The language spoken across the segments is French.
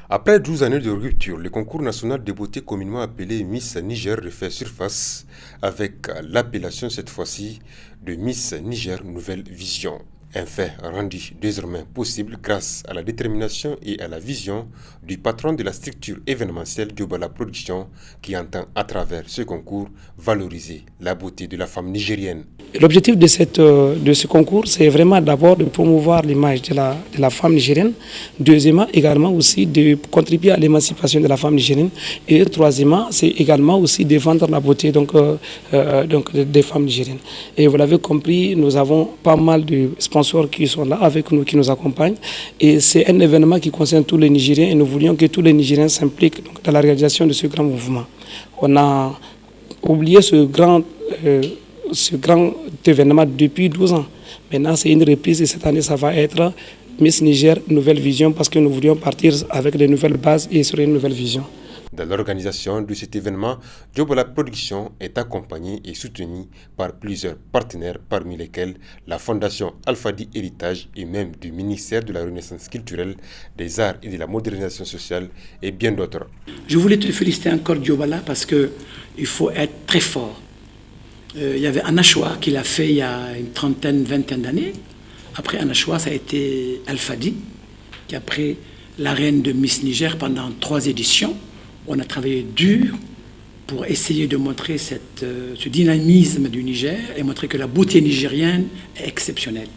Après 12 années de rupture, le concours national de beauté communément appelé Miss Niger refait surface avec l'appellation cette fois-ci de Miss Niger Nouvelle Vision. Un fait rendu désormais possible grâce à la détermination et à la vision du patron de la structure événementielle Diobala Production qui entend à travers ce concours valoriser la beauté de la femme nigérienne. L'objectif de ce concours, c'est vraiment d'abord de promouvoir l'image de la femme nigérienne, deuxièmement également aussi de contribuer à l'émancipation de la femme nigérienne, et troisièmement, c'est également aussi de vendre la beauté des femmes nigériennes. Et vous l'avez compris, nous avons pas mal de sponsors qui sont là avec nous, qui nous accompagnent, et c'est un événement qui concerne tous les Nigériens, et nous voulions que tous les Nigériens s'impliquent dans la réalisation de ce grand mouvement. On a oublié ce grand événement depuis 12 ans. Maintenant, c'est une reprise et cette année, ça va être Miss Niger Nouvelle Vision parce que nous voulions partir avec de nouvelles bases et sur une nouvelle vision. Dans l'organisation de cet événement, Diobala Production est accompagnée et soutenue par plusieurs partenaires, parmi lesquels la Fondation Alfadi Héritage et même du ministère de la Renaissance culturelle, des arts et de la modernisation sociale et bien d'autres. Je voulais te féliciter encore Diobala parce qu'il faut être très fort. Il y avait Anachoua qui l'a fait il y a une trentaine, vingtaine d'années. Après Anachoua, ça a été Alfadi qui a pris la reine de Miss Niger pendant 3 éditions. On a travaillé dur pour essayer de montrer ce dynamisme du Niger et montrer que la beauté nigérienne est exceptionnelle.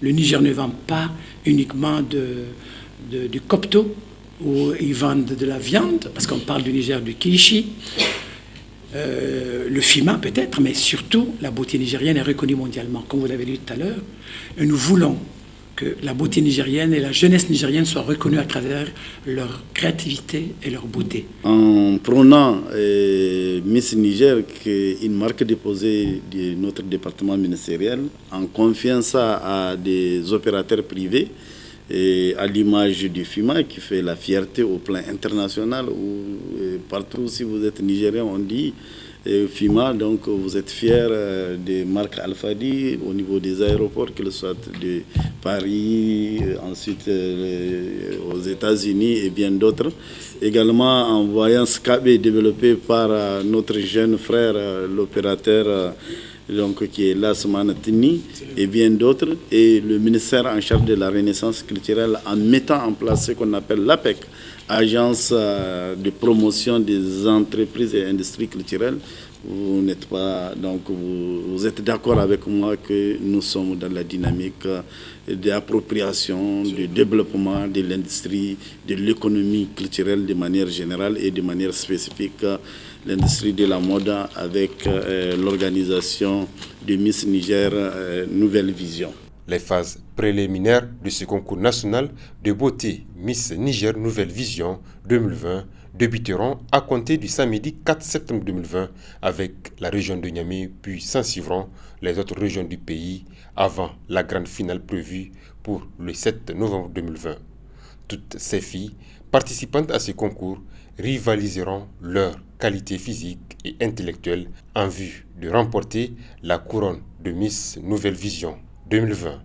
Le Niger ne vend pas uniquement du copto, où ils vendent de la viande, parce qu'on parle du Niger du Kilichi, le FIMA peut-être, mais surtout la beauté nigérienne est reconnue mondialement, comme vous l'avez dit tout à l'heure. Et nous voulons que la beauté nigérienne et la jeunesse nigérienne soient reconnues à travers leur créativité et leur beauté. En prônant Miss Niger, qui est une marque déposée de notre département ministériel, en confiant ça à des opérateurs privés, et à l'image du FIMA qui fait la fierté au plan international, où partout si vous êtes nigérien on dit FIMA, donc vous êtes fiers des marques Alfadi au niveau des aéroports, que ce soit de Paris, ensuite aux États-Unis et bien d'autres. Également en voyant SCAB développé par notre jeune frère, l'opérateur qui est là, Manatini, et bien d'autres, et le ministère en charge de la Renaissance culturelle en mettant en place ce qu'on appelle l'APEC, Agence de promotion des entreprises et industries culturelles. Vous n'êtes pas, donc vous êtes d'accord avec moi que nous sommes dans la dynamique d'appropriation, de développement de l'industrie, de l'économie culturelle de manière générale et de manière spécifique l'industrie de la mode avec l'organisation de Miss Niger Nouvelle Vision. Les phases préliminaires de ce concours national de beauté Miss Niger Nouvelle Vision 2020 débuteront à compter du samedi 4 septembre 2020 avec la région de Niamey, puis s'en suivront les autres régions du pays avant la grande finale prévue pour le 7 novembre 2020. Toutes ces filles participantes à ce concours rivaliseront leur qualité physique et intellectuelle en vue de remporter la couronne de Miss Nouvelle Vision 2020.